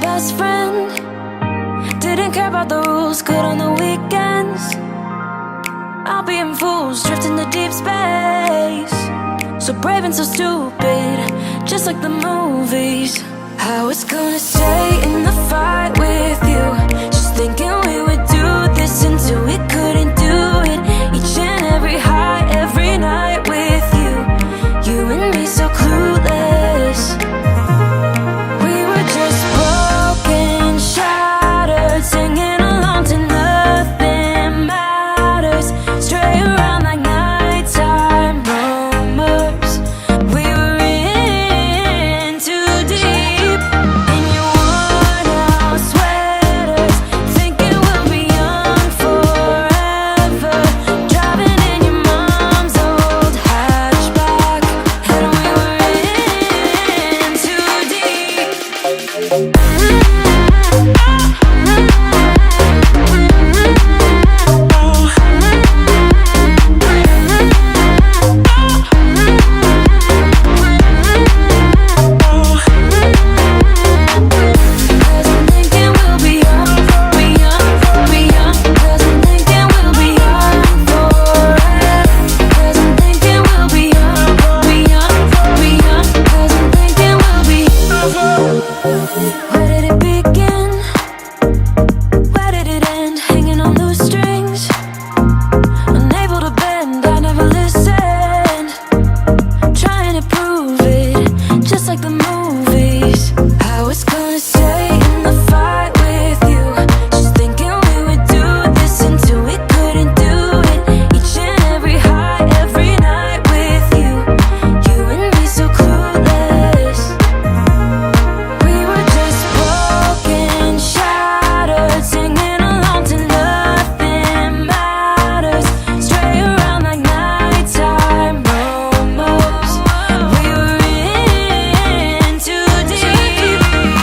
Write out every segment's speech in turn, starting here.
best friend. Didn't care about the rules, good on the weekends. I'll be in fools, drifting to deep space. So brave and so stupid, just like the movies. I was gonna stay in the fight with you, just thinking we would do this until we couldn't do it. Each and every high, every night with you. You and me so clueless. We were just broken, shattered, singing along to nothing matters. Stray around like nighttime rumors. We were in too deep. In your worn out sweaters, thinking we'll be young forever. Driving in your mom's old hatchback, and we were in too deep. Cause I'm thinking we'll be young, be young, be young. Cause I'm thinking we'll be young forever. Cause I'm thinking we'll be young, be young, be young. Cause I'm thinking we'll be. Where did it begin? Where did it end? Hanging on loose strings, unable to bend. I never listened, trying to prove it, just like the movies. I was gonna stay in the fight with you, just thinking we would do this until we couldn't do it. Each and every high, every night with you. You and me so clueless. We were just broken, shattered, singing along to nothing matters. Stray around like nighttime rumors. We were in too deep.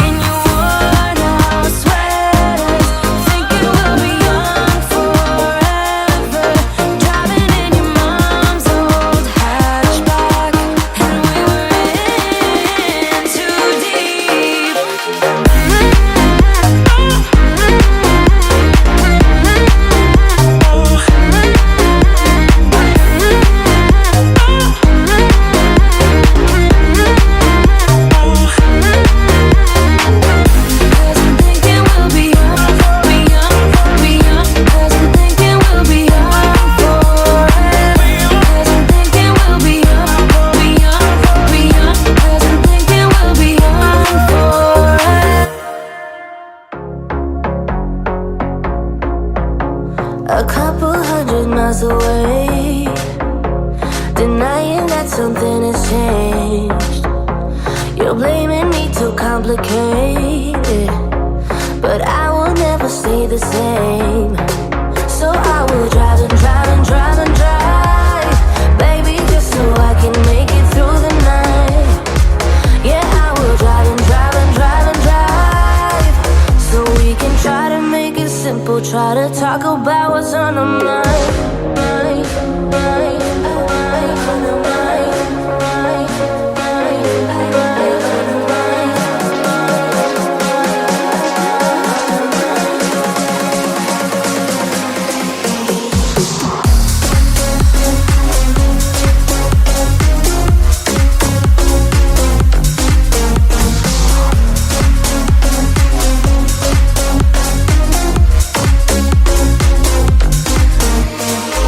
In your worn out sweaters, thinking we'll be young forever. Driving in your mom's old hatchback, and we were in too deep. Cause I'm thinking we'll be young, be young, be young. Cause I'm thinking we'll be young forever. Cause I'm thinking we'll be young, be young, be young. Cause I'm thinking we'll be young forever. A couple hundred miles away, denying that something has changed. You're blaming me too complicated, but I will never stay the same. So I will drive and drive and drive and drive, baby, just so I can make it through the night. Yeah, I will drive and drive and drive and drive, so we can try to make it simple. Try to talk about what's on our mind.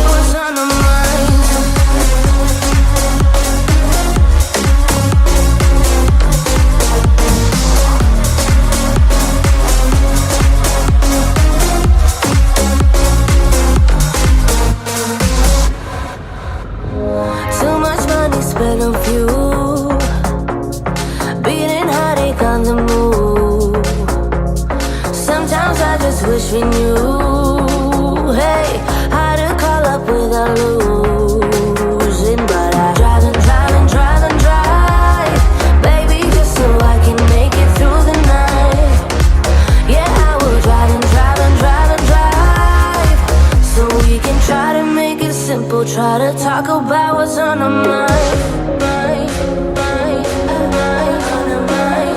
What's on our minds? Too much money spent on fuel, beating heartache on the move. Sometimes I just wish we knew, hey, how to call up without losing. But I drive and drive and drive and drive, baby, just so I can make it through the night. Yeah, I will drive and drive and drive and drive, so we can try to make it simple. Try to talk about what's on our mind. On our mind.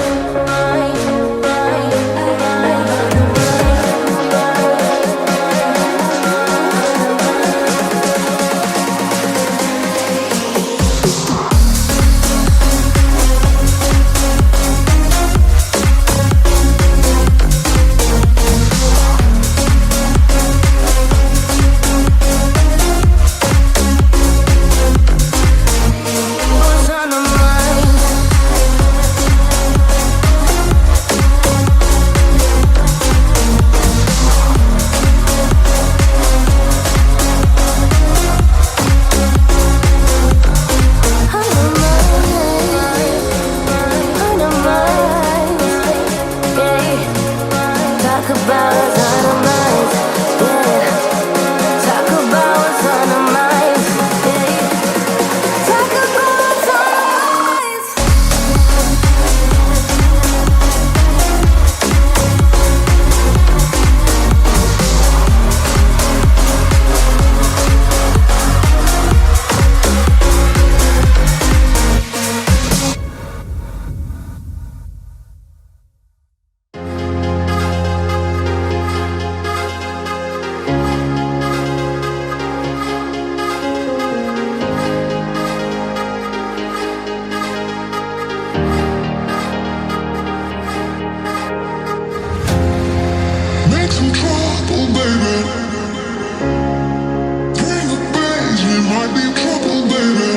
might be in trouble, baby.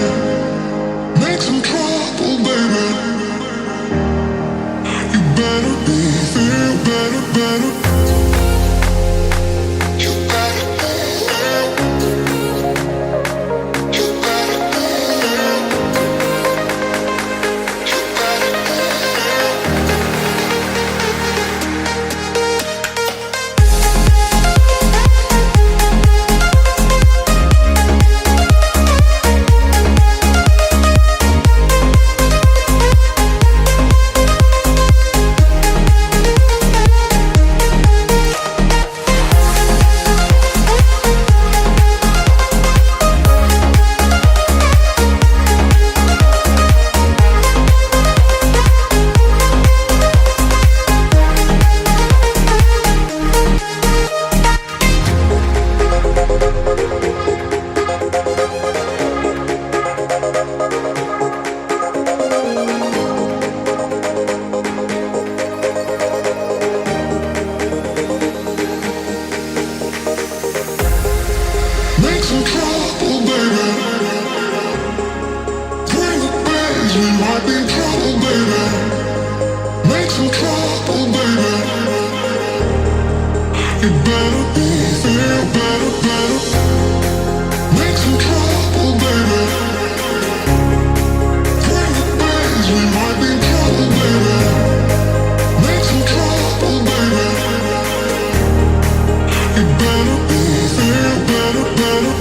Make some trouble, baby. You better be, feel better, better. You better be, you better be, you better be. Make some trouble, baby. Bring the bass, we might be in trouble, baby. Make some trouble, baby. You better be, feel better, better. Make some trouble, baby. Bring the bass, we might be in trouble, baby. Make some trouble, baby. You better be, feel better, better.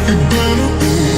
You better be